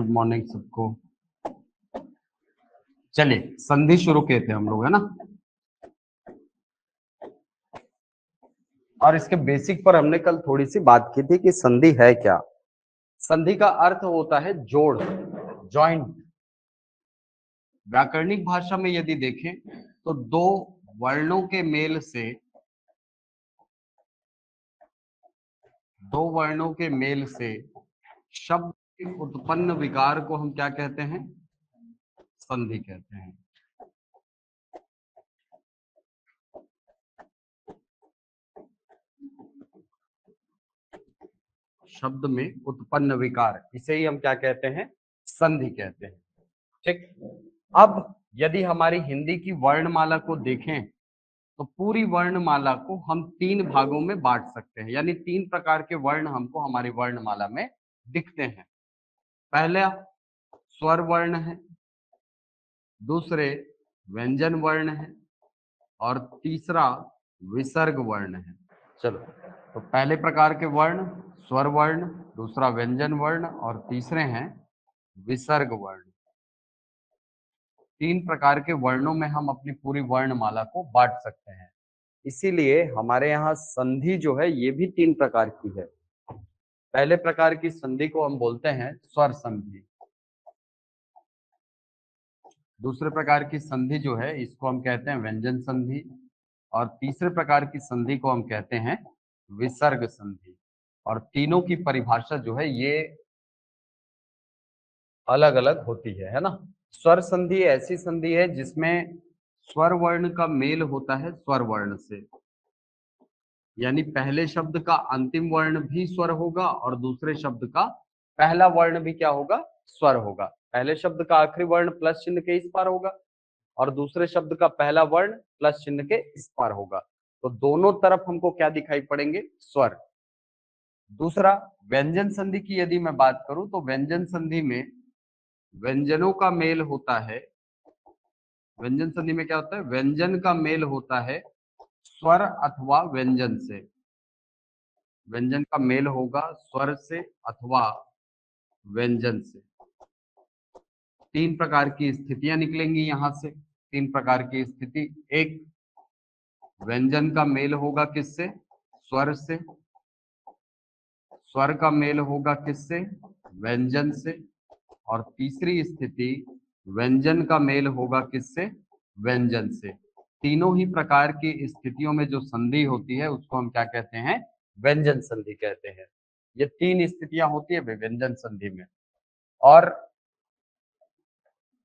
Good morning सबको। चलिए संधि शुरू किए थे हम लोग, है ना। और इसके बेसिक पर हमने कल थोड़ी सी बात की थी कि संधि है क्या। संधि का अर्थ होता है जोड़, जॉइंट। व्याकरणिक भाषा में यदि देखें तो दो वर्णों के मेल से, दो वर्णों के मेल से शब्द के उत्पन्न विकार को हम क्या कहते हैं? संधि कहते हैं। शब्द में उत्पन्न विकार, इसे ही हम क्या कहते हैं? संधि कहते हैं। ठीक। अब यदि हमारी हिंदी की वर्णमाला को देखें तो पूरी वर्णमाला को हम तीन भागों में बांट सकते हैं, यानी तीन प्रकार के वर्ण हमको हमारी वर्णमाला में दिखते हैं। पहला स्वर वर्ण है, दूसरे व्यंजन वर्ण है और तीसरा विसर्ग वर्ण है। चलो, तो पहले प्रकार के वर्ण स्वर वर्ण, दूसरा व्यंजन वर्ण और तीसरे हैं विसर्ग वर्ण। तीन प्रकार के वर्णों में हम अपनी पूरी वर्णमाला को बांट सकते हैं। इसीलिए हमारे यहाँ संधि जो है ये भी तीन प्रकार की है। पहले प्रकार की संधि को हम बोलते हैं स्वर संधि। दूसरे प्रकार की संधि जो है इसको हम कहते हैं व्यंजन संधि और तीसरे प्रकार की संधि को हम कहते हैं विसर्ग संधि। और तीनों की परिभाषा जो है ये अलग अलग होती है ना। स्वर संधि ऐसी संधि है जिसमें स्वर वर्ण का मेल होता है स्वर वर्ण से, यानी पहले शब्द का अंतिम वर्ण भी स्वर होगा और दूसरे शब्द का पहला वर्ण भी क्या होगा? स्वर होगा। पहले शब्द का आखिरी वर्ण प्लस चिन्ह के इस पार होगा और दूसरे शब्द का पहला वर्ण प्लस चिन्ह के इस पार होगा। तो दोनों तरफ हमको क्या दिखाई पड़ेंगे? स्वर। दूसरा व्यंजन संधि की यदि मैं बात करूं तो व्यंजन संधि में व्यंजनों का मेल होता है। व्यंजन संधि में क्या होता है? व्यंजन का मेल होता है स्वर अथवा व्यंजन से। व्यंजन का मेल होगा स्वर से अथवा व्यंजन से। तीन प्रकार की स्थितियां निकलेंगी यहां से। तीन प्रकार की स्थिति, एक व्यंजन का मेल होगा किससे? स्वर से। स्वर का मेल होगा किससे? व्यंजन से। और तीसरी स्थिति व्यंजन का मेल होगा किससे? व्यंजन से। तीनों ही प्रकार की स्थितियों में जो संधि होती है उसको हम क्या कहते हैं? व्यंजन संधि कहते हैं। ये तीन स्थितियां होती है व्यंजन संधि में। और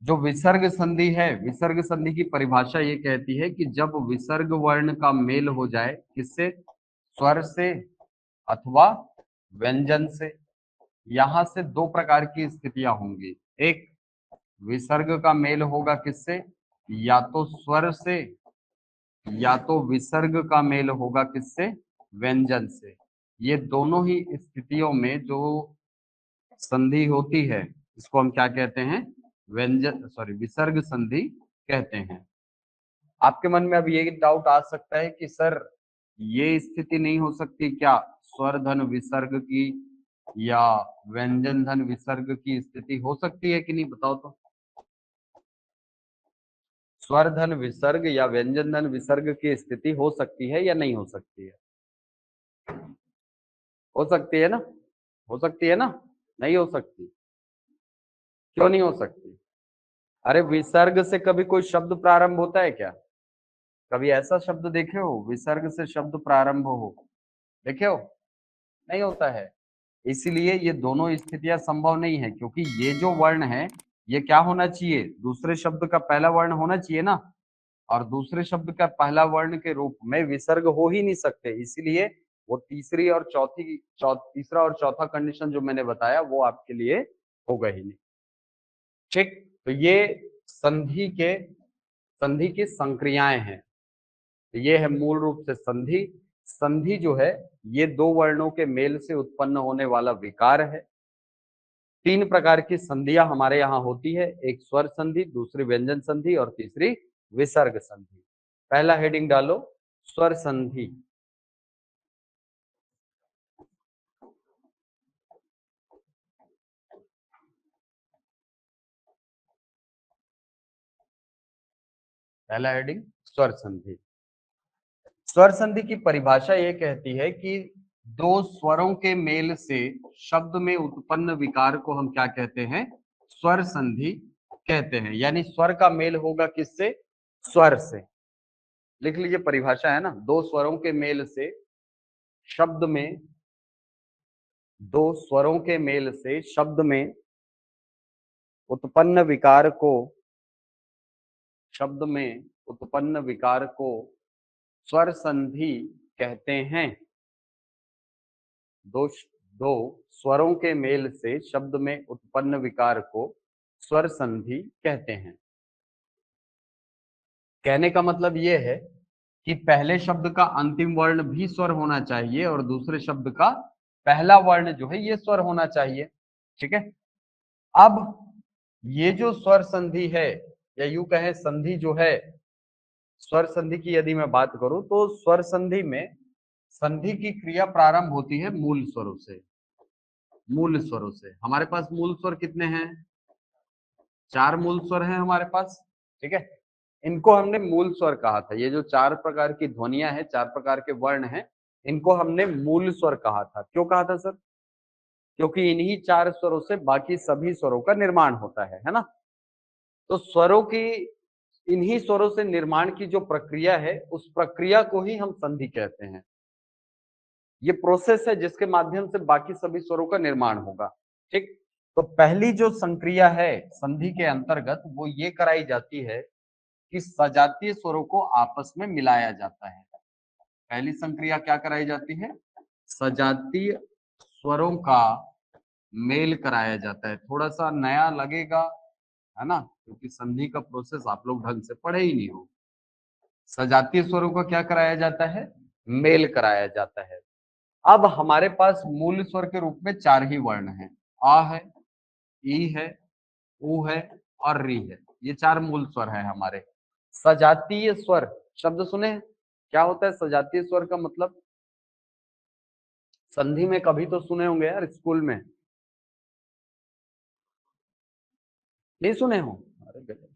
जो विसर्ग संधि है, विसर्ग संधि की परिभाषा ये कहती है कि जब विसर्ग वर्ण का मेल हो जाए किससे? स्वर से अथवा व्यंजन से। यहां से दो प्रकार की स्थितियां होंगी। एक, विसर्ग का मेल होगा किससे? या तो स्वर से या तो विसर्ग का मेल होगा किससे? व्यंजन से। ये दोनों ही स्थितियों में जो संधि होती है इसको हम क्या कहते हैं? विसर्ग संधि कहते हैं। आपके मन में अब ये डाउट आ सकता है कि सर ये स्थिति नहीं हो सकती क्या स्वर धन विसर्ग की या व्यंजन धन विसर्ग की स्थिति हो सकती है कि नहीं? बताओ तो। स्वर धन विसर्ग या व्यंजन धन विसर्ग की स्थिति हो सकती है या नहीं हो सकती है? हो सकती है ना? हो सकती है ना? नहीं हो सकती? क्यों नहीं हो सकती? अरे विसर्ग से कभी कोई शब्द प्रारंभ होता है क्या? कभी ऐसा शब्द देखे हो विसर्ग से शब्द प्रारंभ हो? देखे हो? नहीं होता है। इसीलिए ये दोनों स्थितियां संभव नहीं है, क्योंकि ये जो वर्ण है ये क्या होना चाहिए? दूसरे शब्द का पहला वर्ण होना चाहिए ना। और दूसरे शब्द का पहला वर्ण के रूप में विसर्ग हो ही नहीं सकते। इसीलिए वो तीसरा और चौथा कंडीशन जो मैंने बताया वो आपके लिए होगा ही नहीं। ठीक। तो ये संधि की संक्रियाएं हैं। तो ये है मूल रूप से संधि। संधि जो है ये दो वर्णों के मेल से उत्पन्न होने वाला विकार है। तीन प्रकार की संधियां हमारे यहाँ होती है, एक स्वर संधि, दूसरी व्यंजन संधि और तीसरी विसर्ग संधि। पहला हेडिंग डालो, स्वर संधि। पहला हेडिंग स्वर संधि। स्वर संधि की परिभाषा ये कहती है कि दो स्वरों के मेल से शब्द में उत्पन्न विकार को हम क्या कहते हैं? स्वर संधि कहते हैं। यानी स्वर का मेल होगा किससे? स्वर से। लिख लीजिए, परिभाषा है ना, दो स्वरों के मेल से शब्द में, दो स्वरों के मेल से शब्द में उत्पन्न विकार को, शब्द में उत्पन्न विकार को स्वर संधि कहते हैं। दो दो स्वरों के मेल से शब्द में उत्पन्न विकार को स्वर संधि कहते हैं। कहने का मतलब यह है कि पहले शब्द का अंतिम वर्ण भी स्वर होना चाहिए और दूसरे शब्द का पहला वर्ण जो है ये स्वर होना चाहिए। ठीक है। अब ये जो स्वर संधि है, या यूं कहें संधि जो है, स्वर संधि की यदि मैं बात करूं तो स्वर संधि में संधि की क्रिया प्रारंभ होती है मूल स्वरों से। मूल स्वरों से हमारे पास मूल स्वर कितने हैं? 4 मूल स्वर हैं हमारे पास। ठीक है। इनको हमने मूल स्वर कहा था। ये जो 4 प्रकार की ध्वनियां हैं, 4 प्रकार के वर्ण हैं, इनको हमने मूल स्वर कहा था। क्यों कहा था सर? क्योंकि इन्हीं 4 स्वरों से बाकी सभी स्वरों का निर्माण होता है ना। तो स्वरों की, इन्हीं स्वरों से निर्माण की जो प्रक्रिया है, उस प्रक्रिया को ही हम संधि कहते हैं। ये प्रोसेस है जिसके माध्यम से बाकी सभी स्वरों का निर्माण होगा। ठीक। तो पहली जो संक्रिया है संधि के अंतर्गत, वो ये कराई जाती है कि सजातीय स्वरों को आपस में मिलाया जाता है। पहली संक्रिया क्या कराई जाती है? सजातीय स्वरों का मेल कराया जाता है। थोड़ा सा नया लगेगा, है ना, क्योंकि संधि का प्रोसेस आप लोग ढंग से पढ़े ही नहीं हो। सजातीय स्वरों का क्या कराया जाता है? मेल कराया जाता है। अब हमारे पास मूल स्वर के रूप में 4 ही वर्ण हैं। आ है, ई है, उ है और री है। ये 4 मूल स्वर है हमारे। सजातीय स्वर शब्द सुने हैं? क्या होता है सजातीय स्वर का मतलब? संधि में कभी तो सुने होंगे यार, स्कूल में। नहीं सुने हो? अरे गजब।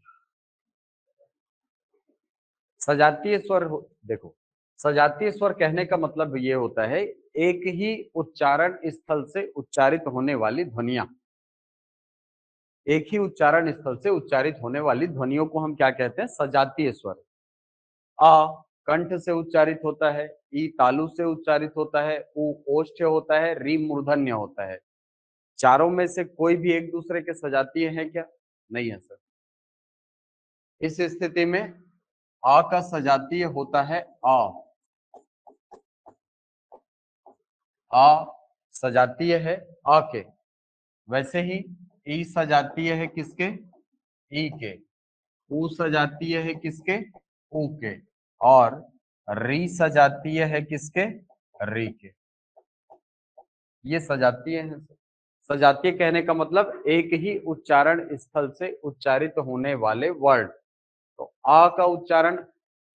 सजातीय स्वर देखो, सजातीय स्वर कहने का मतलब ये होता है एक ही उच्चारण स्थल से उच्चारित होने वाली ध्वनियां। एक ही उच्चारण स्थल से उच्चारित होने वाली ध्वनियों को हम क्या कहते हैं? सजातीय स्वर। आ कंठ से उच्चारित होता है, ई तालु से उच्चारित होता है, उ ओष्ठ्य होता है, री मूर्धन्य होता है। चारों में से कोई भी एक दूसरे के सजातीय है क्या? नहीं है सर। इस स्थिति में आ का सजातीय होता है आ। आ सजातीय है आ के। वैसे ही ई सजातीय है किसके? ई के। उ सजातीय है किसके? उ के। और री सजातीय है किसके? री के। ये सजातीय है। सजातीय कहने का मतलब एक ही उच्चारण स्थल से उच्चारित होने वाले वर्ड। तो आ का उच्चारण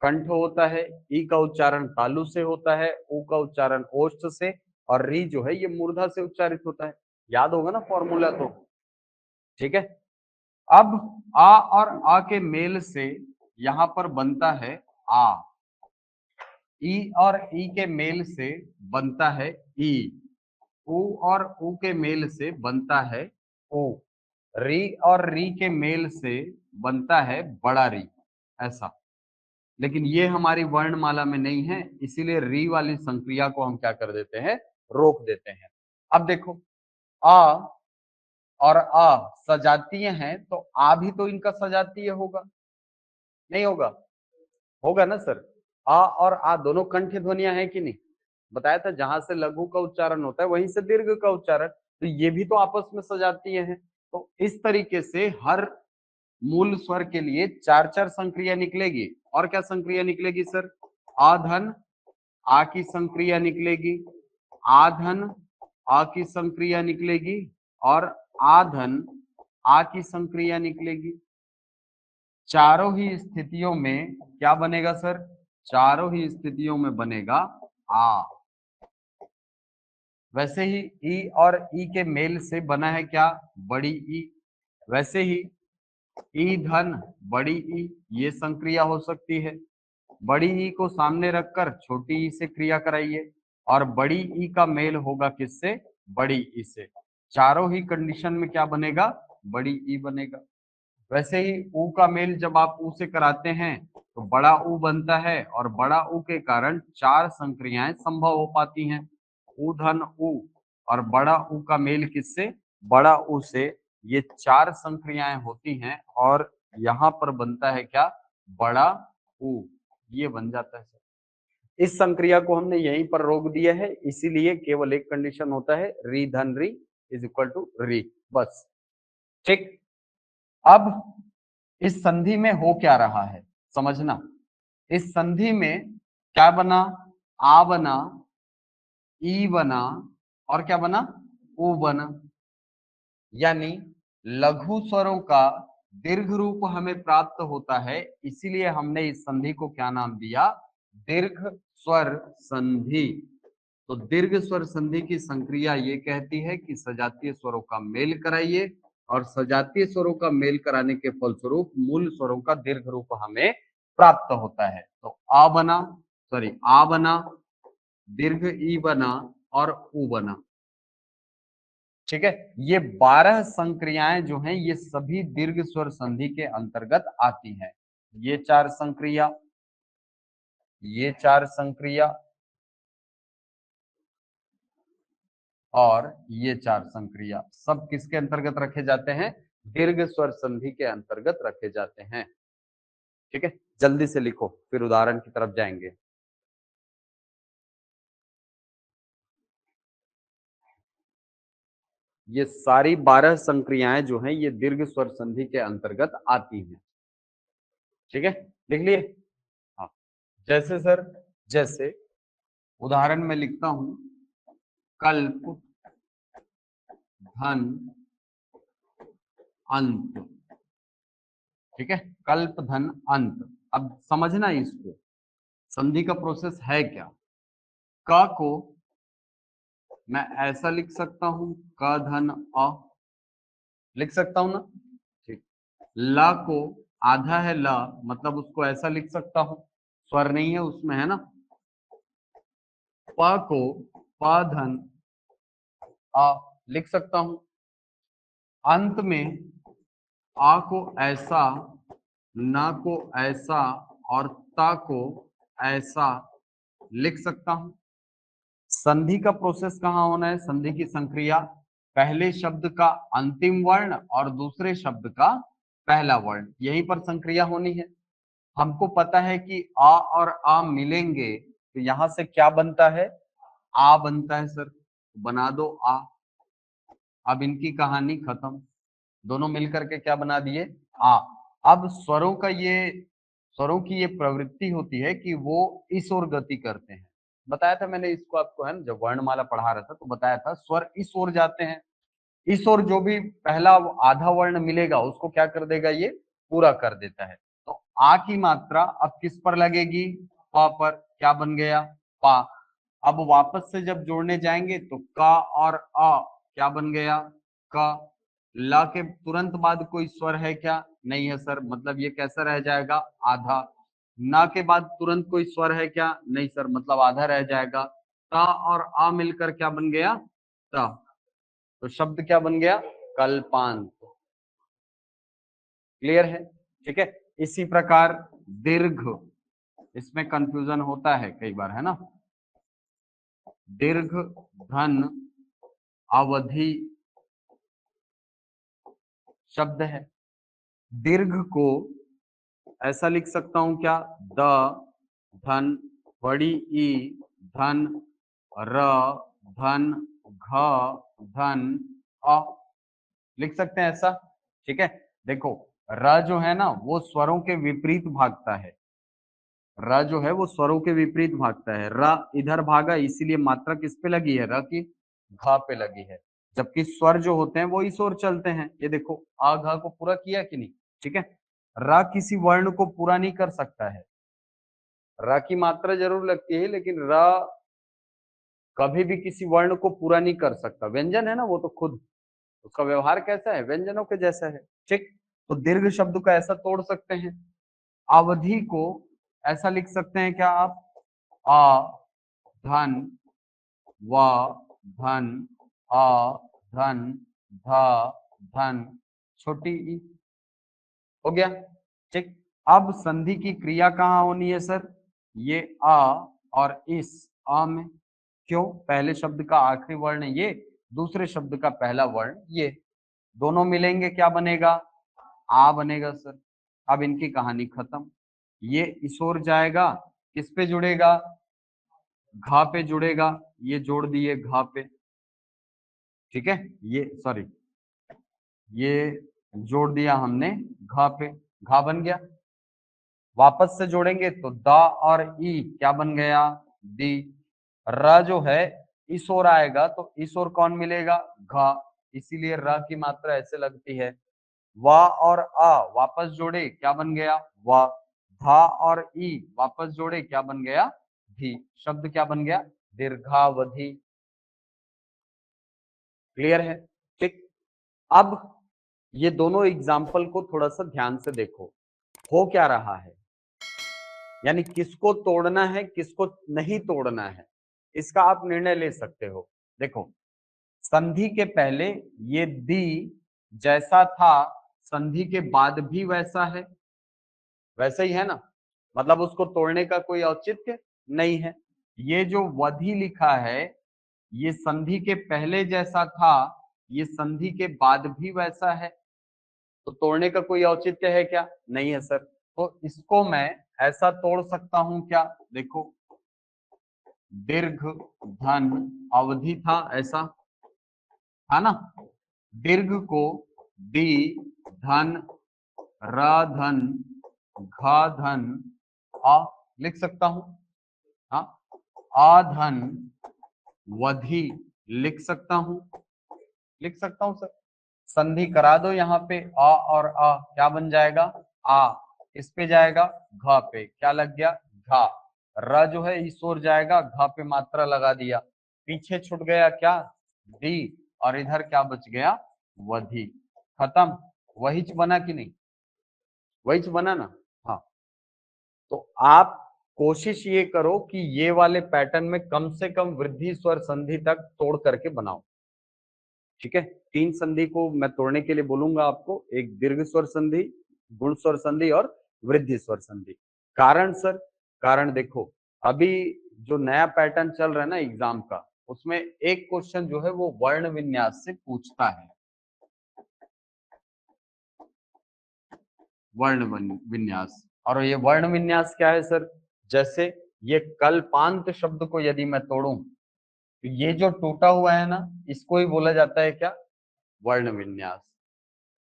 कंठ होता है, ई का उच्चारण तालु से होता है, उ का उच्चारण ओष्ठ से, और री जो है ये मूर्धा से उच्चारित होता है। याद होगा ना फॉर्मूला तो। ठीक है। अब आ और आ के मेल से यहां पर बनता है आ। ई और ई के मेल से बनता है ई। उ और उ के मेल से बनता है ओ। री और री के मेल से बनता है बड़ा री। ऐसा। लेकिन ये हमारी वर्णमाला में नहीं है, इसीलिए री वाली संक्रिया को हम क्या कर देते हैं? रोक देते हैं। अब देखो, आ और आ सजातीय हैं, तो आ भी तो इनका सजातीय होगा, नहीं होगा? होगा ना सर। आ और आ दोनों कंठ ध्वनियां हैं कि नहीं? बताया था जहां से लघु का उच्चारण होता है वहीं से दीर्घ का उच्चारण, तो ये भी तो आपस में सजातीय हैं। तो इस तरीके से हर मूल स्वर के लिए 4-4 संक्रिया निकलेगी। और क्या संक्रिया निकलेगी सर? आधन आ की संक्रिया निकलेगी, आधन आ की संक्रिया निकलेगी, और आधन आ की संक्रिया निकलेगी। चारों ही स्थितियों में क्या बनेगा सर? चारों ही स्थितियों में बनेगा आ। वैसे ही ई और ई के मेल से बना है क्या? बड़ी ई। वैसे ही ई धन बड़ी ई, ये संक्रिया हो सकती है। बड़ी ई को सामने रखकर छोटी ई से क्रिया कराइए, और बड़ी ई का मेल होगा किससे? बड़ी ई से। चारों ही कंडीशन में क्या बनेगा? बड़ी ई बनेगा। वैसे ही ऊ का मेल जब आप ऊ से कराते हैं तो बड़ा ऊ बनता है, और बड़ा ऊ के कारण चार संक्रियाएं संभव हो पाती हैं। ऊ धन ऊ और बड़ा ऊ का मेल किससे? बड़ा ऊ से। ये चार संक्रियाएं होती हैं और यहाँ पर बनता है क्या? बड़ा ऊ। ये बन जाता है सर। इस संक्रिया को हमने यहीं पर रोक दिया है, इसीलिए केवल एक कंडीशन होता है, री धन री इज इक्वल टू री, बस। ठीक। अब इस संधि में हो क्या रहा है समझना। इस संधि में क्या बना? आ बना, ई बना, और क्या बना? ऊ बना। यानी लघु स्वरों का दीर्घ रूप हमें प्राप्त होता है, इसीलिए हमने इस संधि को क्या नाम दिया? दीर्घ स्वर संधि। तो दीर्घ स्वर संधि की संक्रिया ये कहती है कि सजातीय स्वरों का मेल कराइए, और सजातीय स्वरों का मेल कराने के फलस्वरूप मूल स्वरों का दीर्घ रूप हमें प्राप्त होता है। तो आ बना, सॉरी आ बना, दीर्घ ई बना, और ऊ बना। ठीक है, ये 12 संक्रियाएं जो हैं ये सभी दीर्घ स्वर संधि के अंतर्गत आती हैं। ये चार संक्रिया, ये चार संक्रिया, और ये चार संक्रिया सब किसके अंतर्गत रखे जाते हैं? दीर्घ स्वर संधि के अंतर्गत रखे जाते हैं। ठीक है, जल्दी से लिखो फिर उदाहरण की तरफ जाएंगे। ये सारी 12 संक्रियाएं जो हैं ये दीर्घ स्वर संधि के अंतर्गत आती हैं। ठीक है, लिख लिए? हाँ। जैसे सर, जैसे उदाहरण में लिखता हूं, कल्प धन अंत। ठीक है, कल्प धन अंत। अब समझना इसको, संधि का प्रोसेस है क्या। क को मैं ऐसा लिख सकता हूं, क धन अ, लिख सकता हूं ना? ठीक। ला को आधा है ल, मतलब उसको ऐसा लिख सकता हूं, स्वर नहीं है उसमें, है ना। प को प धन अ लिख सकता हूं। अंत में आ को ऐसा, ना को ऐसा, और ता को ऐसा लिख सकता हूं। संधि का प्रोसेस कहाँ होना है? संधि की संक्रिया पहले शब्द का अंतिम वर्ण और दूसरे शब्द का पहला वर्ण, यहीं पर संक्रिया होनी है। हमको पता है कि आ और आ मिलेंगे तो यहां से क्या बनता है? आ बनता है सर, बना दो आ। अब इनकी कहानी खत्म, दोनों मिलकर के क्या बना दिए? आ। अब स्वरों का ये, स्वरों की ये प्रवृत्ति होती है कि वो इस ओर गति करते हैं। बताया था मैंने इसको आपको, है ना, जब वर्णमाला पढ़ा रहा था तो बताया था स्वर इस ओर जाते हैं। इस ओर जो भी पहला आधा वर्ण मिलेगा उसको क्या कर देगा? ये पूरा कर देता है। तो आ की मात्रा अब किस पर लगेगी? प पर। क्या बन गया? पा। अब वापस से जब जोड़ने जाएंगे तो का और अ क्या बन गया? क। ला के तुरंत बाद कोई स्वर है क्या? नहीं है सर, मतलब ये कैसा रह जाएगा? आधा। ना के बाद तुरंत कोई स्वर है क्या? नहीं सर, मतलब आधा रह जाएगा। ता और आ मिलकर क्या बन गया? ता। तो शब्द क्या बन गया? कल्पांत। क्लियर है? ठीक है। इसी प्रकार दीर्घ, इसमें कंफ्यूजन होता है कई बार, है ना। दीर्घ धन अवधि शब्द है। दीर्घ को ऐसा लिख सकता हूं क्या? द धन बड़ी ई धन र धन घ धन अ, लिख सकते हैं ऐसा। ठीक है, देखो र जो है ना वो स्वरों के विपरीत भागता है। र जो है वो स्वरों के विपरीत भागता है। र इधर भागा, इसीलिए मात्रा किस पे लगी है? र की घ पे लगी है। जबकि स्वर जो होते हैं वो इस ओर चलते हैं। ये देखो आ घ को पूरा किया कि नहीं? ठीक है, र किसी वर्ण को पूरा नहीं कर सकता है। र की मात्रा जरूर लगती है लेकिन र कभी भी किसी वर्ण को पूरा नहीं कर सकता। व्यंजन है ना वो तो खुद, उसका व्यवहार कैसा है? व्यंजनों के जैसा है। ठीक। तो दीर्घ शब्द को ऐसा तोड़ सकते हैं, अवधि को ऐसा लिख सकते हैं क्या आप, आ धन व धन अ धन ध धन छोटी ई, हो गया। ठीक, अब संधि की क्रिया कहाँ होनी है सर, ये आ और इस आ में। क्यों, पहले शब्द का आखिरी वर्ण ये, दूसरे शब्द का पहला वर्ण ये, दोनों मिलेंगे क्या बनेगा, आ बनेगा सर। अब इनकी कहानी खत्म, ये इस ओर जाएगा, किस पे जुड़ेगा, घा पे जुड़ेगा, ये जोड़ दिए घा पे, ठीक है, ये सॉरी ये जोड़ दिया हमने घा पे, घा बन गया। वापस से जोड़ेंगे तो द और ई क्या बन गया, दी। र जो है इस ओर आएगा तो इस ओर कौन मिलेगा, घ, इसीलिए र की मात्रा ऐसे लगती है। व और अ वापस जोड़े क्या बन गया, व। धा और ई वापस जोड़े क्या बन गया, धी। शब्द क्या बन गया, दीर्घावधि। क्लियर है, ठीक। अब ये दोनों एग्जाम्पल को थोड़ा सा ध्यान से देखो, हो क्या रहा है, यानी किसको तोड़ना है किसको नहीं तोड़ना है, इसका आप निर्णय ले सकते हो। देखो, संधि के पहले ये दी जैसा था, संधि के बाद भी वैसा है, वैसे ही है ना, मतलब उसको तोड़ने का कोई औचित्य नहीं है। ये जो वधि लिखा है, ये संधि के पहले जैसा था, ये संधि के बाद भी वैसा है, तो तोड़ने का कोई औचित्य है क्या, नहीं है सर। तो इसको मैं ऐसा तोड़ सकता हूं क्या, देखो, दीर्घ धन अवधि था ऐसा, है ना, दीर्घ को दी धन र धन घ धन अ लिख सकता हूं, हाँ, आ धन वधि लिख सकता हूं, लिख सकता हूं सर। संधि करा दो यहाँ पे, अ और अ क्या बन जाएगा, आ, इस पे जाएगा घ पे क्या लग गया, घा। र जो है इस ओर जाएगा, घ पे मात्रा लगा दिया, पीछे छूट गया क्या, दी, और इधर क्या बच गया, वधि। खत्म, वही बना कि नहीं, वही बना ना, हाँ। तो आप कोशिश ये करो कि ये वाले पैटर्न में कम से कम वृद्धि स्वर संधि तक तोड़ करके बनाओ, ठीक है। 3 संधि को मैं तोड़ने के लिए बोलूंगा आपको, एक दीर्घ स्वर संधि, गुण स्वर संधि और वृद्धि स्वर संधि। कारण सर, कारण देखो, अभी जो नया पैटर्न चल रहा है ना एग्जाम का, उसमें एक क्वेश्चन जो है वो वर्ण विन्यास से पूछता है, वर्ण विन्यास। और ये वर्ण विन्यास क्या है सर, जैसे ये कल्पांत शब्द को यदि मैं तोड़ूं, तो ये जो टूटा हुआ है ना, इसको ही बोला जाता है क्या, वर्ण विन्यास।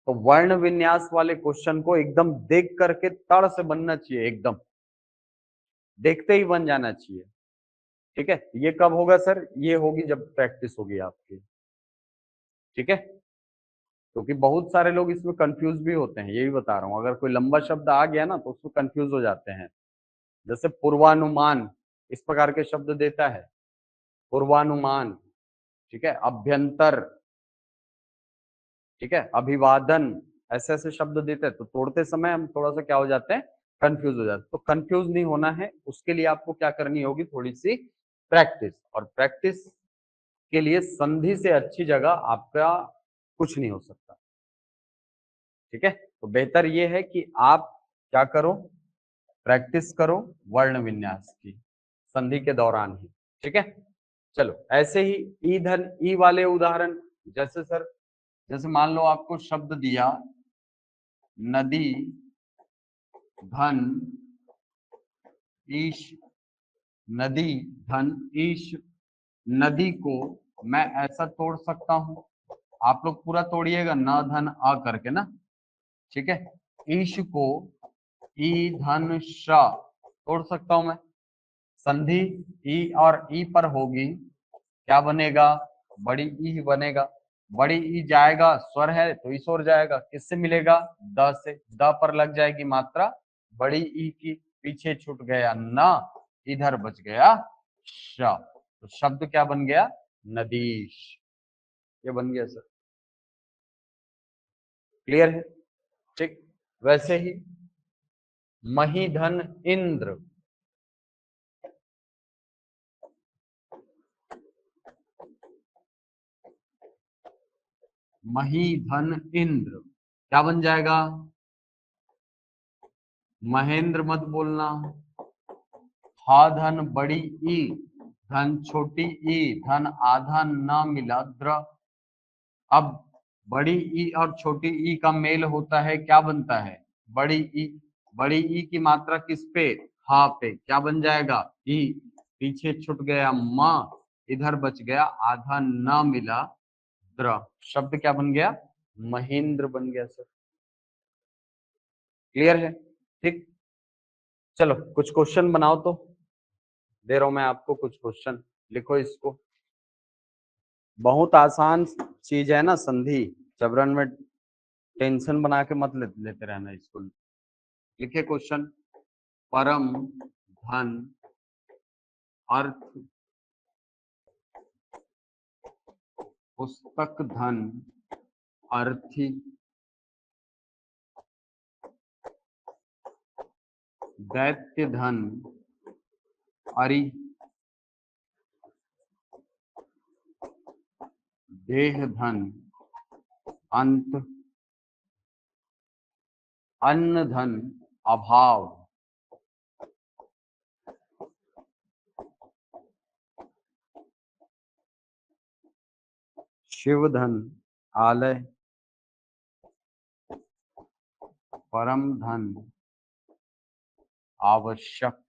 तो वर्ण विन्यास वाले क्वेश्चन को एकदम देख करके तड़ से बनना चाहिए, एकदम देखते ही बन जाना चाहिए, ठीक है। ये कब होगा सर, ये होगी जब प्रैक्टिस होगी आपकी, ठीक है। क्योंकि बहुत सारे लोग इसमें कंफ्यूज भी होते हैं, ये भी बता रहा हूँ, अगर कोई लंबा शब्द आ गया ना तो उसमें कंफ्यूज हो जाते हैं। जैसे पूर्वानुमान, इस प्रकार के शब्द देता है, पूर्वानुमान, ठीक है, अभ्यंतर, ठीक है, अभिवादन, ऐसे ऐसे शब्द देते हैं, तो तोड़ते समय हम थोड़ा सा क्या हो जाते हैं, कंफ्यूज हो जाते हैं। तो कंफ्यूज नहीं होना है, उसके लिए आपको क्या करनी होगी, थोड़ी सी प्रैक्टिस, और प्रैक्टिस के लिए संधि से अच्छी जगह आपका कुछ नहीं हो सकता, ठीक है। तो बेहतर ये है कि आप क्या करो, प्रैक्टिस करो वर्ण विन्यास की संधि के दौरान ही, ठीक है। चलो, ऐसे ही ईंधन ई वाले उदाहरण, जैसे सर, जैसे मान लो आपको शब्द दिया नदी धन ईश, नदी धन ईश, नदी को मैं ऐसा तोड़ सकता हूं, आप लोग पूरा तोड़िएगा, न धन अ करके ना, ठीक है। ईश को ई धन श तोड़ सकता हूं मैं, संधि ई और ई पर होगी, क्या बनेगा, बड़ी ई ही बनेगा। बड़ी ई जाएगा, स्वर है तो इस ओर जाएगा, किससे मिलेगा, द से, द पर लग जाएगी मात्रा बड़ी ई की, पीछे छूट गया न, इधर बच गया श, तो शब्द क्या बन गया, नदीश, ये बन गया सर। क्लियर है, ठीक, वैसे ही मही धन इंद्र, मही धन इंद्र क्या बन जाएगा? महेंद्र मत बोलना। हा धन बड़ी ई, धन छोटी ई, धन आधा ना मिला द्र। अब बड़ी ई और छोटी ई का मेल होता है, क्या बनता है? बड़ी ई। बड़ी ई की मात्रा किस पे? हा पे, क्या बन जाएगा? ई। पीछे छूट गया म, इधर बच गया आधा ना मिला द्र। शब्द क्या बन गया? महेंद्र बन गया सर। क्लियर है? ठीक, चलो कुछ क्वेश्चन बनाओ तो, दे रहा हूं मैं आपको कुछ क्वेश्चन, लिखो इसको। बहुत आसान चीज है ना संधि, जबरन में टेंशन बना के मत लेते रहना इसको। लिखे क्वेश्चन। परम धन अर्थ पुस्तक धन अर्थी दैत्य धन अरि देह धन अंत अन्न धन अभाव। शिव धन आलय, परम धन आवश्यक।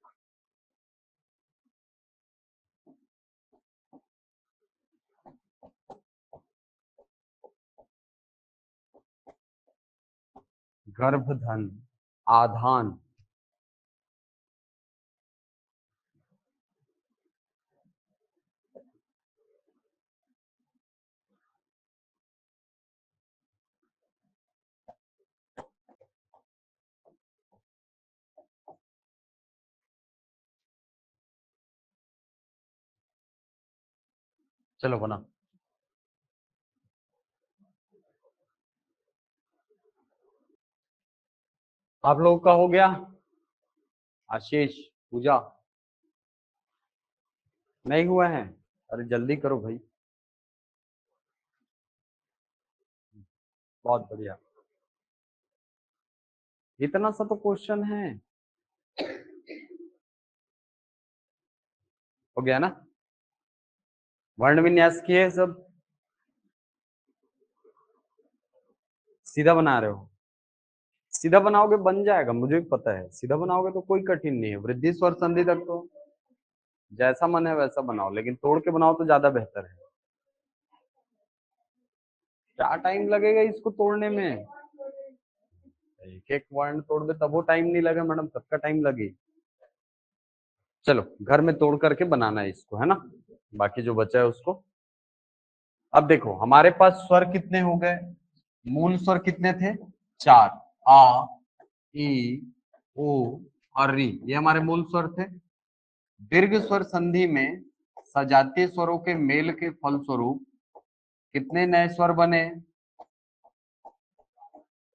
गर्भ धन आधान। चलो बना। आप लोगों का हो गया? आशीष, पूजा नहीं हुआ है? अरे जल्दी करो भाई। बहुत बढ़िया, इतना सा तो क्वेश्चन है। हो गया ना? वर्ण विन्यास किए सब? सीधा बना रहे हो? सीधा बनाओगे बन जाएगा, मुझे भी पता है। सीधा बनाओगे तो कोई कठिन नहीं है, वृद्धि स्वर संधि तक तो जैसा मन है वैसा बनाओ, लेकिन तोड़ के बनाओ तो ज्यादा बेहतर है। क्या टाइम लगेगा इसको तोड़ने में? एक एक वर्ण तोड़ दे तब वो टाइम नहीं लगे मैडम, सबका टाइम लगे। चलो घर में तोड़ करके बनाना है इसको, है ना? बाकी जो बचा है उसको। अब देखो हमारे पास स्वर कितने हो गए? मूल स्वर कितने थे? 4। आ, ई, ओ और री, ये हमारे मूल स्वर थे। दीर्घ स्वर संधि में सजातीय स्वरों के मेल के फलस्वरूप कितने नए स्वर बने?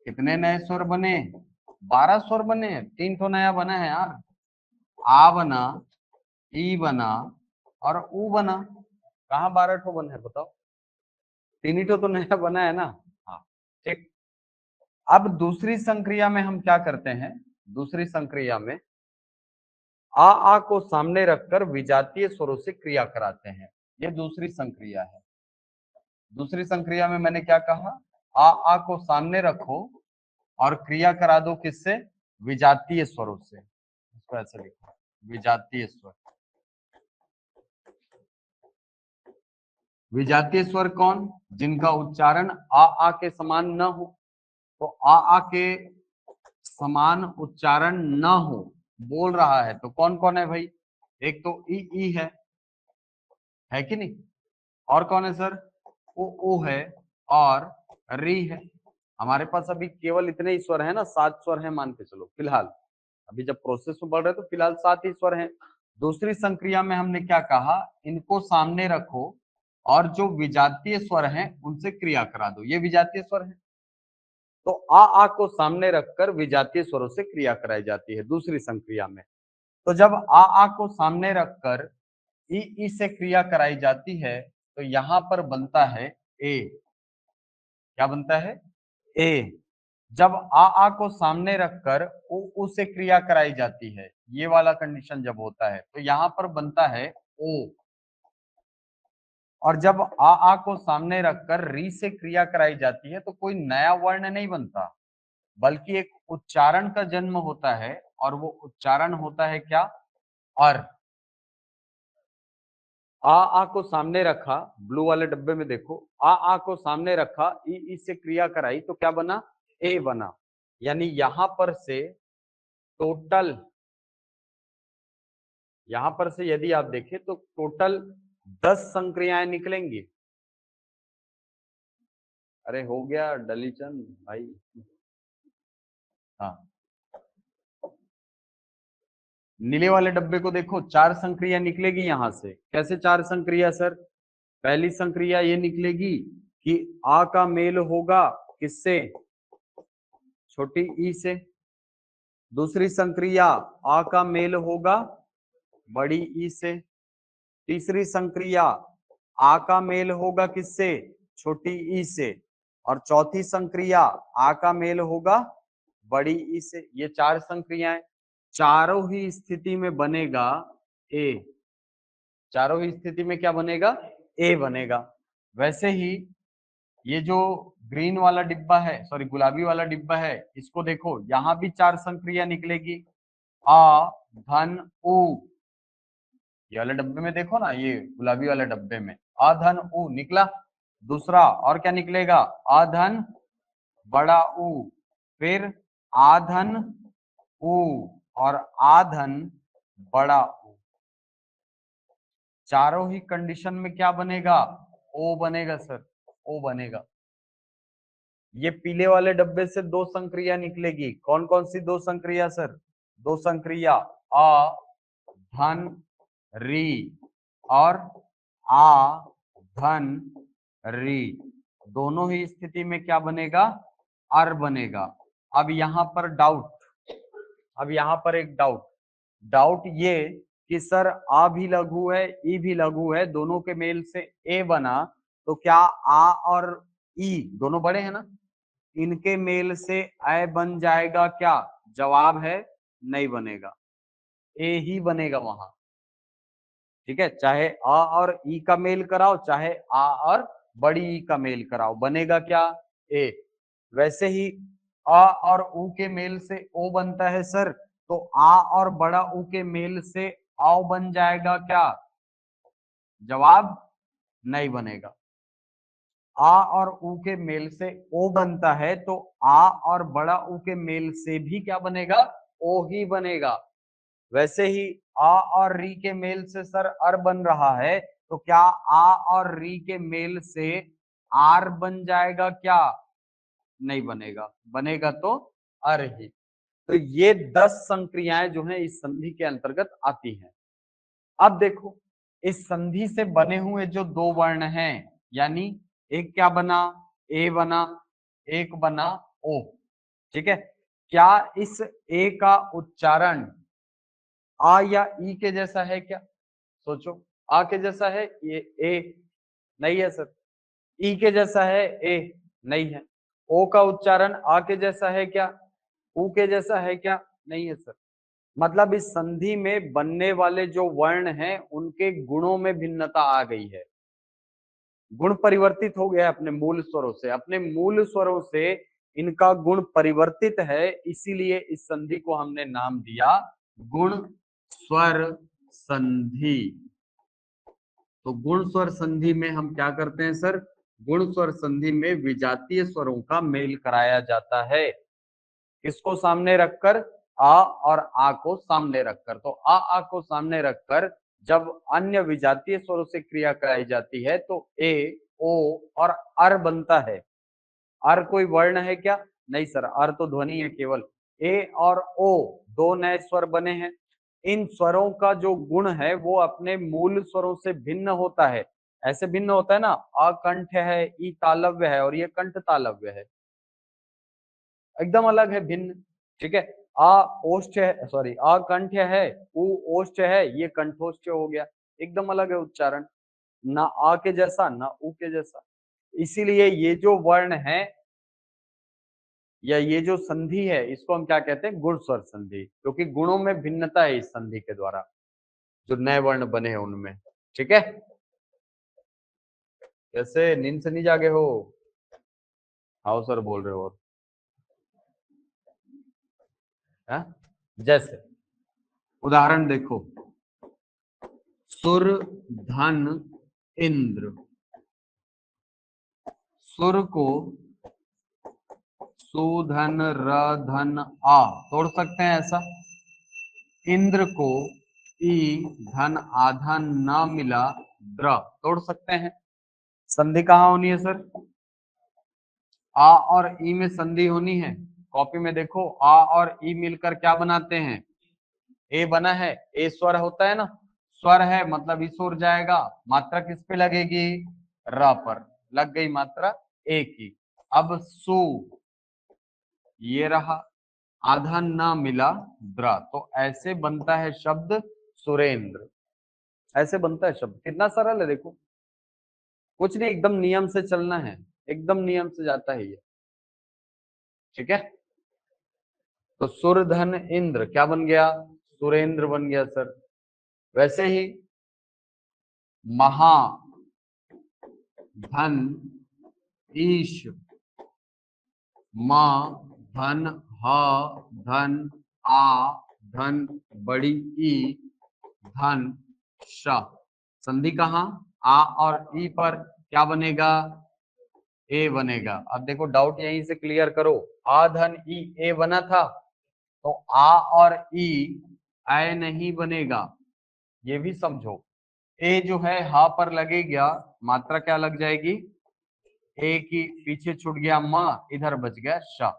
कितने नए स्वर बने? 12 स्वर बने। 3 तो नया बना है यार। आ बना, ई बना और ऊ बना। कहाँ 12 ठो बने हैं बताओ? 3 ही तो नया बना है ना। हाँ, ठीक। अब दूसरी संक्रिया में हम क्या करते हैं? दूसरी संक्रिया में आ को सामने रखकर विजातीय स्वरों से क्रिया कराते हैं। ये दूसरी संक्रिया है। दूसरी संक्रिया में मैंने क्या कहा? आ को सामने रखो और क्रिया करा दो किससे? विजातीय स्वरों से। इसको ऐसे लिखो, विजातीय स्वर। विजातीय स्वर कौन? जिनका उच्चारण आ के समान न हो। तो आ के समान उच्चारण न हो बोल रहा है तो कौन कौन है भाई? एक तो ई है कि नहीं? और कौन है सर? ओ है और री है। हमारे पास अभी केवल इतने ही स्वर है ना, 7 स्वर है मान के चलो फिलहाल। अभी जब प्रोसेस में बढ़ रहे तो फिलहाल 7 ही स्वर हैं। दूसरी संक्रिया में हमने क्या कहा? इनको सामने रखो और जो विजातीय स्वर हैं उनसे क्रिया करा दो। ये विजातीय स्वर है। तो आ को सामने रखकर विजातीय स्वरों से क्रिया कराई जाती है दूसरी संक्रिया में। तो जब आ को सामने रखकर ई से क्रिया कराई जाती है तो यहां पर बनता है ए। क्या बनता है? ए। जब आ को सामने रखकर उ से क्रिया कराई जाती है, ये वाला कंडीशन जब होता है तो यहां पर बनता है ओ। और जब आ को सामने रखकर री से क्रिया कराई जाती है तो कोई नया वर्ण नहीं बनता, बल्कि एक उच्चारण का जन्म होता है। और वो उच्चारण होता है क्या? अर। आ को सामने रखा, ब्लू वाले डब्बे में देखो, आ को सामने रखा, ई से क्रिया कराई तो क्या बना? ए बना। यानी यहां पर से टोटल, यहां पर से यदि आप देखें तो टोटल 10 संक्रियाएं निकलेंगी। अरे हो गया डलीचंद भाई। हाँ, नीले वाले डब्बे को देखो, 4 संक्रिया निकलेगी यहां से। कैसे 4 संक्रिया सर? पहली संक्रिया ये निकलेगी कि आ का मेल होगा किससे? छोटी ई से। दूसरी संक्रिया आ का मेल होगा बड़ी ई से। तीसरी संक्रिया आ का मेल होगा किससे? छोटी ई से। और चौथी संक्रिया आ का मेल होगा बड़ी ई से। ये 4 संक्रियाएं, चारों ही स्थिति में बनेगा ए। चारों ही स्थिति में क्या बनेगा? ए बनेगा। वैसे ही ये जो ग्रीन वाला डिब्बा है, सॉरी गुलाबी वाला डिब्बा है, इसको देखो, यहां भी 4 संक्रिया निकलेगी। आ धन उ, ये वाले डब्बे में देखो ना, ये गुलाबी वाले डब्बे में आ धन उ निकला। दूसरा और क्या निकलेगा? आ धन बड़ा उ, फिर आ धन उ, और आ धन बड़ा उ। चारों ही कंडीशन में क्या बनेगा? ओ बनेगा सर, ओ बनेगा। ये पीले वाले डब्बे से 2 संक्रिया निकलेगी। कौन कौन सी 2 संक्रिया सर? 2 संक्रिया अ धन री और आ धन री। दोनों ही स्थिति में क्या बनेगा? अर बनेगा। अब यहां पर डाउट, अब यहां पर एक डाउट, डाउट ये कि सर आ भी लघु है, ई भी लघु है, दोनों के मेल से ए बना, तो क्या आ और ई दोनों बड़े हैं ना, इनके मेल से अ बन जाएगा क्या? जवाब है नहीं बनेगा, ए ही बनेगा वहां। ठीक है, चाहे आ और ई का मेल कराओ, चाहे आ और बड़ी ई का मेल कराओ, बनेगा क्या? ए। वैसे ही आ और ऊ के मेल से ओ बनता है सर, तो आ और बड़ा ऊ के मेल से आओ बन जाएगा क्या? जवाब नहीं बनेगा। आ और ऊ के मेल से ओ बनता है, तो आ और बड़ा ऊ के मेल से भी क्या बनेगा? ओ ही बनेगा। वैसे ही आ और री के मेल से सर अर बन रहा है, तो क्या आ और री के मेल से आर बन जाएगा क्या? नहीं बनेगा, बनेगा तो अर ही। तो ये 10 संक्रियाएं जो हैं इस संधि के अंतर्गत आती हैं। अब देखो, इस संधि से बने हुए जो 2 वर्ण हैं, यानी एक क्या बना? ए बना, एक बना ओ। ठीक है, क्या इस ए का उच्चारण आ या ई के जैसा है क्या? सोचो, आ के जैसा है ये? ए नहीं है सर। ई के जैसा है? ए नहीं है। ओ का उच्चारण आ के जैसा है क्या? ऊ के जैसा है क्या? नहीं है सर। मतलब इस संधि में बनने वाले जो वर्ण हैं उनके गुणों में भिन्नता आ गई है, गुण परिवर्तित हो गया है अपने मूल स्वरों से, अपने मूल स्वरों से इनका गुण परिवर्तित है, इसीलिए इस संधि को हमने नाम दिया गुण स्वर संधि। तो गुण स्वर संधि में हम क्या करते हैं सर? गुण स्वर संधि में विजातीय स्वरों का मेल कराया जाता है। किसको सामने रखकर? आ और आ को सामने रखकर। तो आ को सामने रखकर जब अन्य विजातीय स्वरों से क्रिया कराई जाती है तो ए, ओ और अर बनता है। अर कोई वर्ण है क्या? नहीं सर, अर तो ध्वनि है केवल। ए और ओ 2 नए स्वर बने हैं। इन स्वरों का जो गुण है वो अपने मूल स्वरों से भिन्न होता है। ऐसे भिन्न होता है ना, अ कंठ है, ई तालव्य है और ये कंठ तालव्य है। एकदम अलग है, भिन्न। ठीक है, आ ओष्ठ है, सॉरी अकंठ है, उ ओष्ठ है, ये कंठोष्ठ हो गया, एकदम अलग है उच्चारण, ना आ के जैसा ना उ के जैसा। इसीलिए ये जो वर्ण है या ये जो संधि है इसको हम क्या कहते हैं, गुण स्वर संधि, क्योंकि गुणों में भिन्नता है इस संधि के द्वारा, जो नए वर्ण बने हैं उनमें। ठीक है, कैसे नींद से नहीं जागे हो? हाउ सर बोल रहे हो? है? जैसे उदाहरण देखो, सुर धन इंद्र, सुर को सुधन र धन आ तोड़ सकते हैं ऐसा, इंद्र को ई धन आधन न मिला द्र तोड़ सकते हैं। संधि कहाँ होनी है सर? आ और ई में संधि होनी है। कॉपी में देखो, आ और ई मिलकर क्या बनाते हैं? ए बना है, ए स्वर होता है ना, स्वर है मतलब इस ओर जाएगा, मात्रा किस पे लगेगी? र पर लग गई मात्रा ए की। अब सु ये रहा, आधा ना मिला द्र, तो ऐसे बनता है शब्द सुरेंद्र, ऐसे बनता है शब्द। कितना सरल है देखो, कुछ नहीं, एकदम नियम से चलना है, एकदम नियम से जाता है ये। ठीक है, तो सुरधन इंद्र क्या बन गया? सुरेंद्र बन गया सर। वैसे ही महा धन ईश, म धन ह धन आ धन बड़ी ई धन श, संधि कहाँ? आ और ई पर, क्या बनेगा? ए बनेगा। अब देखो डाउट यहीं से क्लियर करो, आ धन ई ए बना था, तो आ और ई ऐ नहीं बनेगा, ये भी समझो। ए जो है हा पर लगेगा, मात्रा क्या लग जाएगी? ए की पीछे छूट गया म, इधर बच गया श,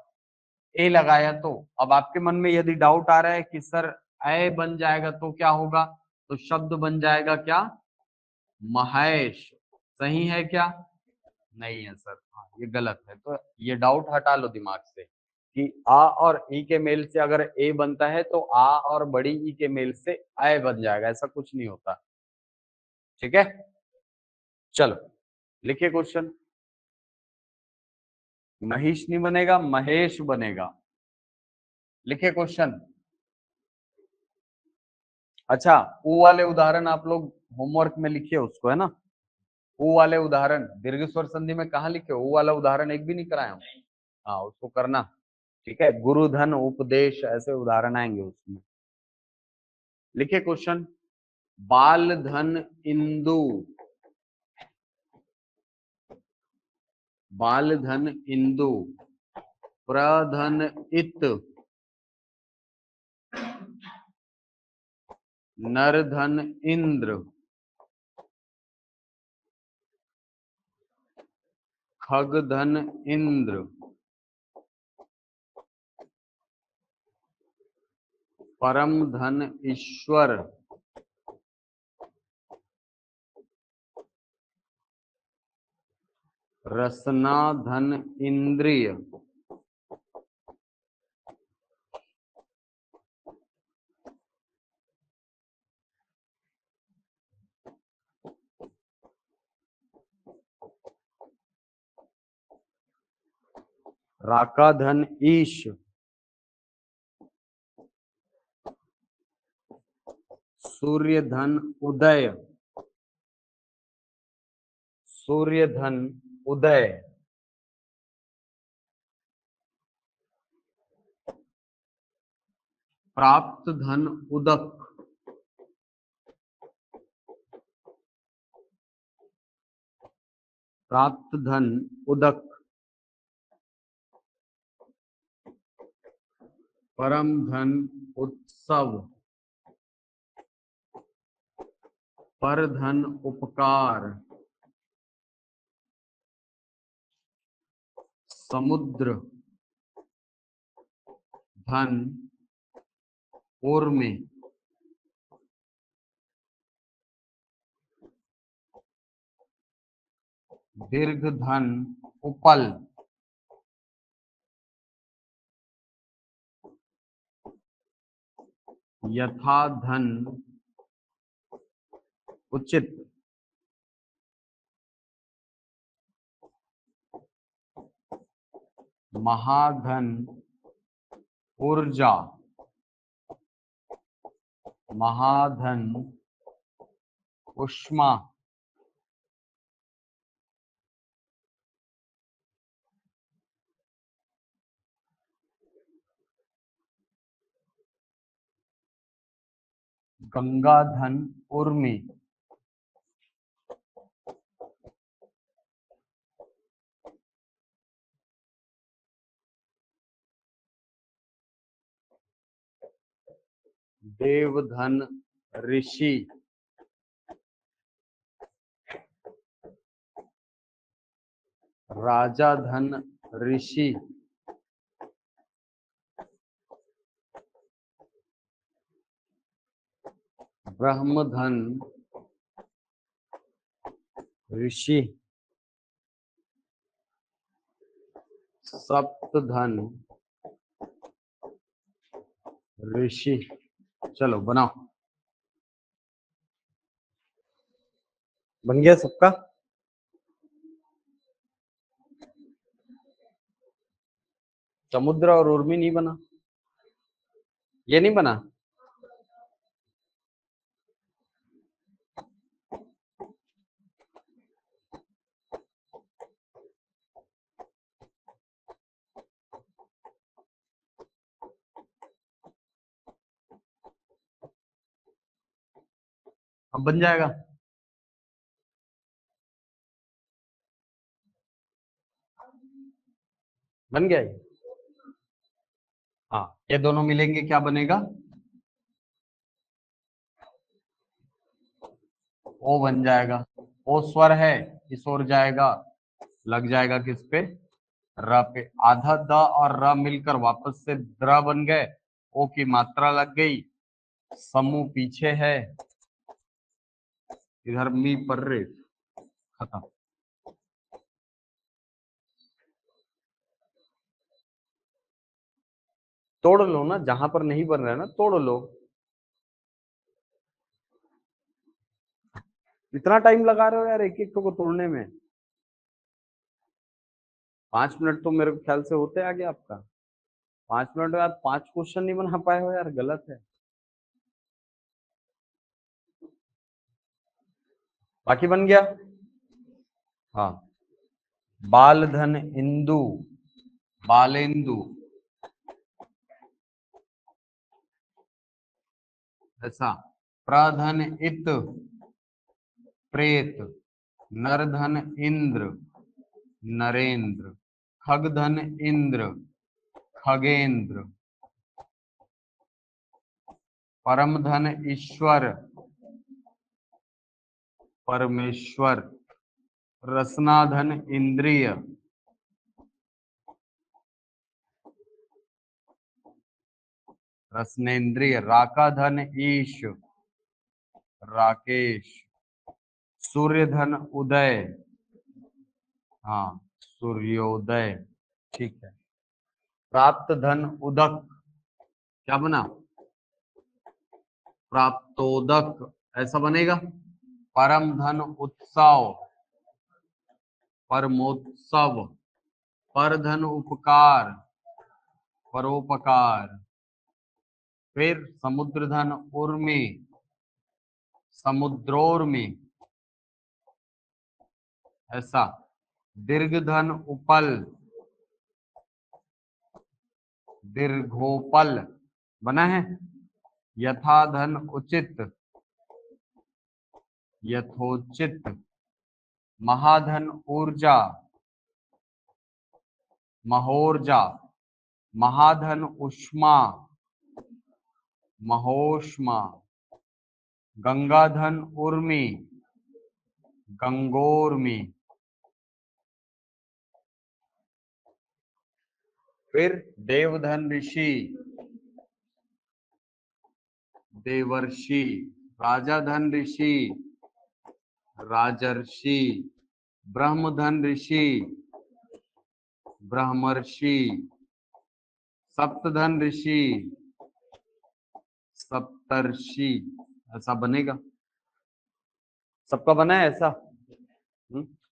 ए लगाया। तो अब आपके मन में यदि डाउट आ रहा है कि सर ऐ बन जाएगा तो क्या होगा, तो शब्द बन जाएगा क्या? महेश। सही है क्या? नहीं है सर, हाँ ये गलत है। तो ये डाउट हटा लो दिमाग से कि आ और ई के मेल से अगर ए बनता है तो आ और बड़ी ई के मेल से ऐ बन जाएगा, ऐसा कुछ नहीं होता। ठीक है, चलो लिखिए क्वेश्चन। महेश नहीं बनेगा, महेश बनेगा। लिखिए क्वेश्चन। अच्छा, ऊ वाले उदाहरण आप लोग होमवर्क में लिखिए उसको, है ना? ऊ वाले उदाहरण दीर्घ स्वर संधि में कहाँ लिखे? ऊ वाला उदाहरण एक भी नहीं कराया हूं। हाँ उसको करना। ठीक है, गुरु धन उपदेश ऐसे उदाहरण आएंगे उसमें। लिखिए क्वेश्चन। बाल धन इंदु, बाल धन इंदु, प्रधन इत, नर धन इंद्र, खग धन इंद्र, परम धन ईश्वर, रसना धन इंद्रिय, राका धन ईश, सूर्य धन उदय, सूर्य धन उदय, प्राप्त धन उदक, प्राप्त धन उदक, परम धन उत्सव, पर धन उपकार, समुद्र धन उर्मी, दीर्घ धन उपल, यथा धन उचित, महाधन ऊर्जा, महाधन उष्मा, गंगाधन उर्मी, देवधन ऋषि, राजा धन ऋषि, ब्रह्मधन ऋषि, सप्तधन ऋषि। चलो बनाओ, बन गया सबका? समुद्र और उर्मी नहीं बना? ये नहीं बना? अब बन जाएगा। बन गया ये? हाँ, ये दोनों मिलेंगे क्या बनेगा? ओ बन जाएगा। ओ स्वर है, इस ओर जाएगा, लग जाएगा किस पे? र पे। आधा द और र मिलकर वापस से द्र बन गए, ओ की मात्रा लग गई, समूह पीछे है, इधर मी पर रे, खत्म। तोड़ लो ना, जहां पर नहीं बन रहा है ना तोड़ लो। इतना टाइम लगा रहे हो यार एक एक को तोड़ने में? 5 मिनट तो मेरे ख्याल से होते आगे आपका। 5 मिनट में आप 5 क्वेश्चन नहीं बना पाए हो यार, गलत है। बाकी बन गया? हाँ। बाल धन इंदु, बालेंदु, ऐसा। प्रधन इत, प्रेत। नरधन इंद्र, नरेंद्र। खगधन इंद्र, खगेंद्र। परमधन ईश्वर, परमेश्वर। रसनाधन इंद्रिय, रसनेन्द्रिय। राकाधन ईश, राकेश। सूर्यधन उदय, हाँ, सूर्योदय। ठीक है। प्राप्त धन उदक, क्या बना? प्राप्तोदक, ऐसा बनेगा। परम धन उत्सव, परमोत्सव। परधन उपकार, परोपकार। फिर समुद्र धन उर्मी, समुद्रोर्मी, ऐसा। दीर्घ धन उपल, दीर्घोपल। बना है। यथा धन उचित, यथोचित। महाधन ऊर्जा, महोर्जा। महाधन उष्मा, महोष्मा। गंगाधन उर्मी, गंगोर्मी। फिर देवधन ऋषि, देवर्षि। राजाधन ऋषि, राजर्षि। ब्रह्मधन ऋषि, ब्रह्मर्षि। सप्तधन ऋषि, सप्तर्षि, ऐसा बनेगा। सबका बना है ऐसा?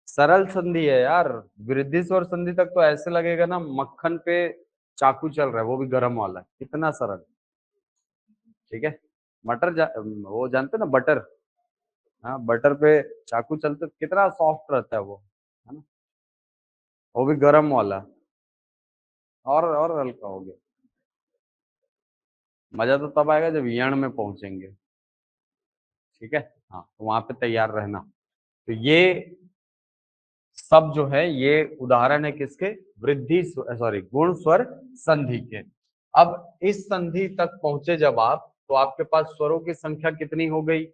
सरल संधि है यार। वृद्धि स्वर संधि तक तो ऐसे लगेगा ना मक्खन पे चाकू चल रहा है, वो भी गर्म वाला, कितना सरल। ठीक है। वो जानते ना बटर? हाँ, बटर पे चाकू चलते कितना सॉफ्ट रहता है वो, है ना? वो भी गर्म वाला। और हल्का हो गया। मजा तो तब आएगा जब यण में पहुंचेंगे। ठीक है। हाँ, तो वहां पे तैयार रहना। तो ये सब जो है ये उदाहरण है किसके? वृद्धि सॉरी गुण स्वर संधि के। अब इस संधि तक पहुंचे जब आप, तो आपके पास स्वरों की संख्या कितनी हो गई?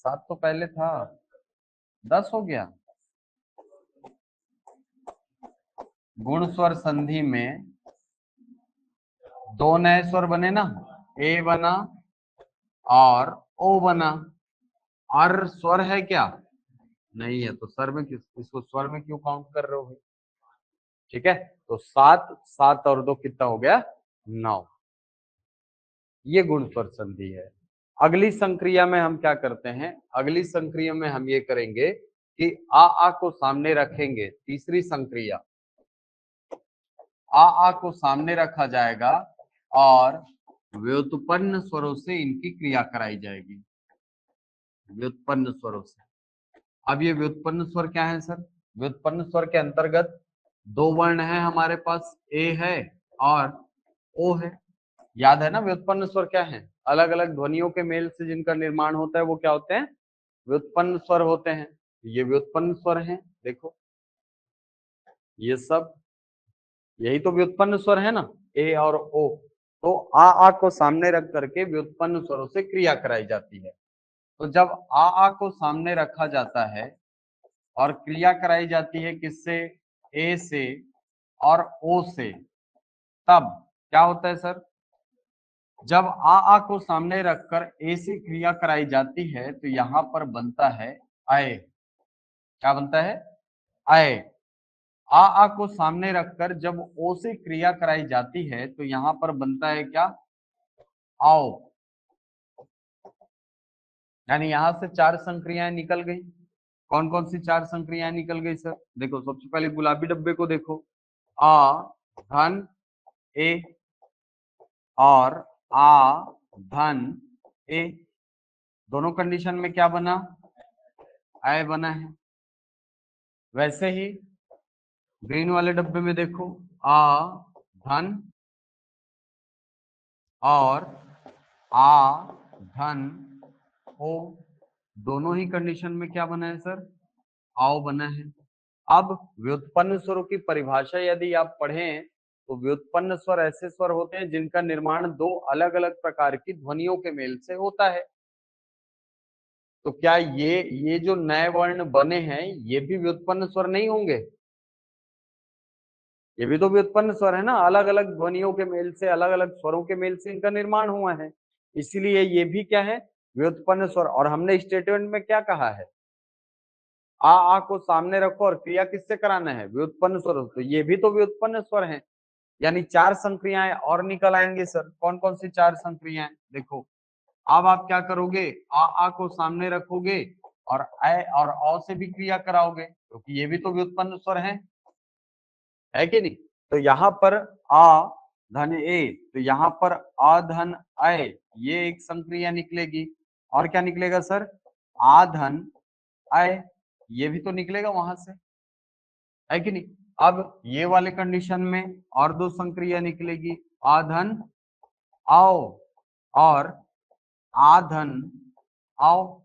7 तो पहले था, 10 हो गया। गुण स्वर संधि में 2 नए स्वर बने ना, ए बना और ओ बना। और स्वर है क्या? नहीं है, तो स्वर में किस, इसको स्वर में क्यों काउंट कर रहे हो? ठीक है। तो 7 7 और 2 कितना हो गया? 9। ये गुण स्वर संधि है। अगली संक्रिया में हम क्या करते हैं? अगली संक्रिया में हम ये करेंगे कि आ को सामने रखेंगे। तीसरी संक्रिया, आ को सामने रखा जाएगा और व्युत्पन्न स्वरों से इनकी क्रिया कराई जाएगी। व्युत्पन्न स्वरों से। अब ये व्युत्पन्न स्वर क्या है सर? व्युत्पन्न स्वर के अंतर्गत 2 वर्ण है हमारे पास, ए है और ओ है। याद है ना व्युत्पन्न स्वर क्या है? अलग अलग ध्वनियों के मेल से जिनका निर्माण होता है वो क्या होते हैं? व्युत्पन्न स्वर होते हैं। ये व्युत्पन्न स्वर हैं, देखो ये सब, यही तो व्युत्पन्न स्वर है ना, ए और ओ। तो आ को सामने रख करके व्युत्पन्न स्वरों से क्रिया कराई जाती है। तो जब आ को सामने रखा जाता है और क्रिया कराई जाती है किससे? ए से और ओ से, तब क्या होता है सर? जब आ को सामने रखकर ए से क्रिया कराई जाती है तो यहां पर बनता है आए। क्या बनता है? आए। आ को सामने रखकर जब ओ से क्रिया कराई जाती है तो यहां पर बनता है क्या? आओ। यानी यहां से 4 संक्रियाएं निकल गई। कौन कौन सी 4 संक्रियाएं निकल गई सर? देखो, सबसे पहले गुलाबी डब्बे को देखो। आ धन ए और आ धन ए, दोनों कंडीशन में क्या बना? आय बना है। वैसे ही ग्रीन वाले डब्बे में देखो, आ धन और आ धन ओ, दोनों ही कंडीशन में क्या बना है सर? आओ बना है। अब व्युत्पन्न स्वरों की परिभाषा यदि आप पढ़ें तो व्युत्पन्न स्वर ऐसे स्वर होते हैं जिनका निर्माण 2 अलग अलग प्रकार की ध्वनियों के मेल से होता है। तो क्या ये जो नए वर्ण बने हैं ये भी व्युत्पन्न स्वर नहीं होंगे? ये भी तो व्युत्पन्न स्वर है ना, अलग अलग ध्वनियों के मेल से, अलग अलग स्वरों के मेल से इनका निर्माण हुआ है। इसीलिए ये भी क्या है? व्युत्पन्न स्वर। और हमने स्टेटमेंट में क्या कहा है? आ को सामने रखो और क्रिया किससे कराना है? व्युत्पन्न स्वर। तो ये भी तो व्युत्पन्न स्वर है। यानी 4 संक्रियाएं और निकल आएंगे सर। कौन कौन सी 4 संक्रियाएं? देखो, अब आप क्या करोगे? आ को सामने रखोगे और ऐ और औ से भी क्रिया कराओगे, क्योंकि ये भी तो व्युत्पन्न स्वर है कि नहीं? तो यहाँ पर आ धन ए, तो यहाँ पर आ धन ऐ, ये एक संक्रिया निकलेगी। और क्या निकलेगा सर? आ धन ऐ, ये भी तो निकलेगा वहां से, है कि नहीं? अब ये वाले कंडीशन में और 2 संक्रिया निकलेगी, आ धन आओ और आ धन आओ।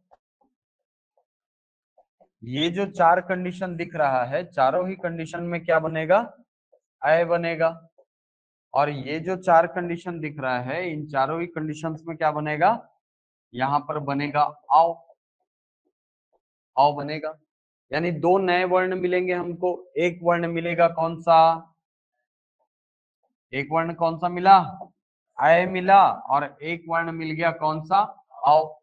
ये जो 4 कंडीशन दिख रहा है, चारों ही कंडीशन में क्या बनेगा? अय बनेगा। और ये जो 4 कंडीशन दिख रहा है, इन चारों ही कंडीशंस में क्या बनेगा? यहां पर बनेगा आओ। आओ बनेगा। यानी 2 नए वर्ण मिलेंगे हमको। एक वर्ण मिलेगा कौन सा? एक वर्ण कौन सा मिला? अय मिला। और एक वर्ण मिल गया कौन सा? आओ।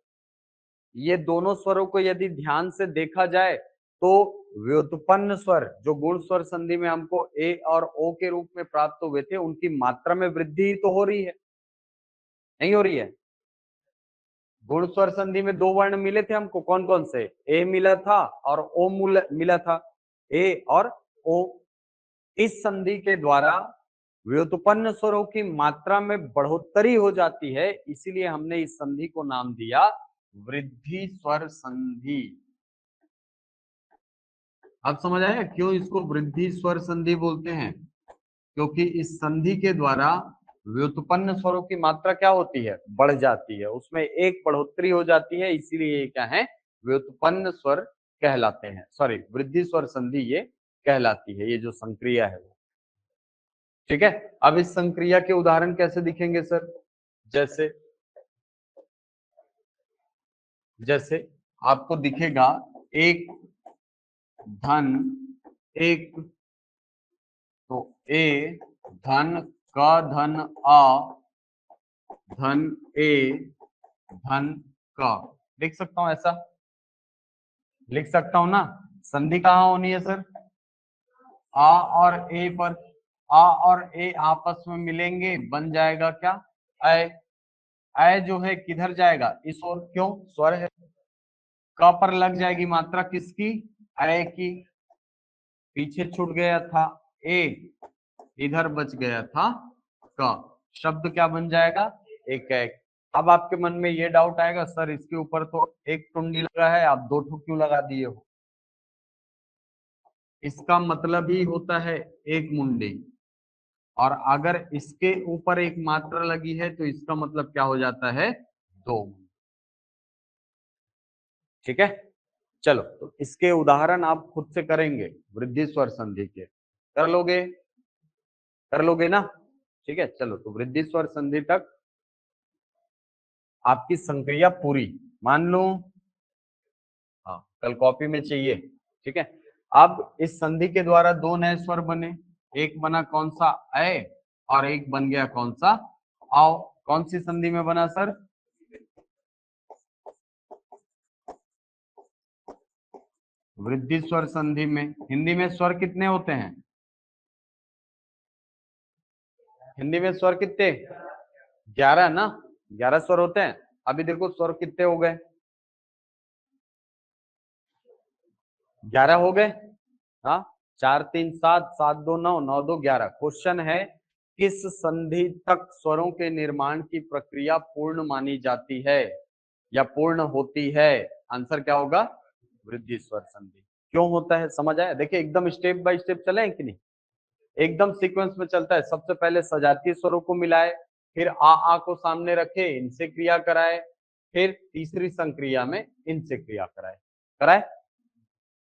ये दोनों स्वरों को यदि ध्यान से देखा जाए तो व्युत्पन्न स्वर जो गुण स्वर संधि में हमको ए और ओ के रूप में प्राप्त हुए थे, उनकी मात्रा में वृद्धि तो हो रही है नहीं हो रही है। गुण स्वर संधि में दो वर्ण मिले थे हमको, कौन कौन से? ए मिला था और ओ मिला था, ए और ओ। इस संधि के द्वारा व्युत्पन्न स्वरों की मात्रा में बढ़ोतरी हो जाती है, इसीलिए हमने इस संधि को नाम दिया वृद्धि स्वर संधि। अब समझ आया क्यों इसको वृद्धि स्वर संधि बोलते हैं? क्योंकि इस संधि के द्वारा व्युत्पन्न स्वरों की मात्रा क्या होती है? बढ़ जाती है, उसमें एक बढ़ोतरी हो जाती है, इसीलिए ये क्या है? व्युत्पन्न स्वर कहलाते हैं, सॉरी वृद्धि स्वर संधि ये कहलाती है, ये जो संक्रिया है वो। ठीक है, अब इस संक्रिया के उदाहरण कैसे दिखेंगे सर? जैसे जैसे आपको दिखेगा एक धन एक, तो ए धन का धन आ धन ए धन का, लिख सकता हूं ऐसा? लिख सकता हूं ना? संधि कहाँ होनी है सर? आ और ए पर। आ और ए आपस में मिलेंगे, बन जाएगा क्या? ऐ। ऐ जो है किधर जाएगा? इस ओर, क्यों? स्वर है। क पर लग जाएगी मात्रा किसकी? ऐ की। पीछे छूट गया था ए, इधर बच गया था क। शब्द क्या बन जाएगा? एक एक। अब आपके मन में ये डाउट आएगा, सर इसके ऊपर तो एक टुंडी लगा है, आप दो ठो क्यों लगा दिए हो? इसका मतलब ही होता है एक मुंडी, और अगर इसके ऊपर एक मात्रा लगी है तो इसका मतलब क्या हो जाता है? दो। ठीक है, चलो तो इसके उदाहरण आप खुद से करेंगे वृद्धि स्वर संधि के, कर लोगे? कर लोगे ना? ठीक है, चलो तो वृद्धि स्वर संधि तक आपकी संक्रिया पूरी मान लो। हाँ, कल कॉपी में चाहिए। ठीक है, अब इस संधि के द्वारा दो नए स्वर बने, एक बना कौन सा? ऐ, और एक बन गया कौन सा? आओ। कौन सी संधि में बना सर? वृद्धि स्वर संधि में। हिंदी में स्वर कितने होते हैं? हिंदी में स्वर कितने? 11 ना? 11 स्वर होते हैं। अभी देखो स्वर कितने हो गए? 11 हो गए। हाँ, 4 3 7, 7 2 9, 9 2 11। क्वेश्चन है किस संधि तक स्वरों के निर्माण की प्रक्रिया पूर्ण मानी जाती है या पूर्ण होती है? आंसर क्या होगा? वृद्धि स्वर संधि। क्यों होता है समझ आया? देखिए एकदम स्टेप बाय स्टेप चले कि नहीं? एकदम सीक्वेंस में चलता है। सबसे पहले सजातीय स्वरों को मिलाए, फिर आ को सामने रखे, इनसे क्रिया कराए, फिर तीसरी संक्रिया में इनसे क्रिया कराए। कराए,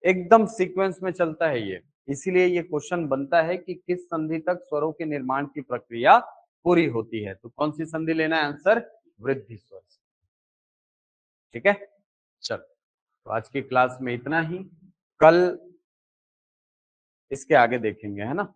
एकदम सीक्वेंस में चलता है ये। इसीलिए ये क्वेश्चन बनता है कि किस संधि तक स्वरों के निर्माण की प्रक्रिया पूरी होती है, तो कौन सी संधि लेना है? आंसर वृद्धि स्वर। ठीक है, चलो तो आज की क्लास में इतना ही, कल इसके आगे देखेंगे, है ना?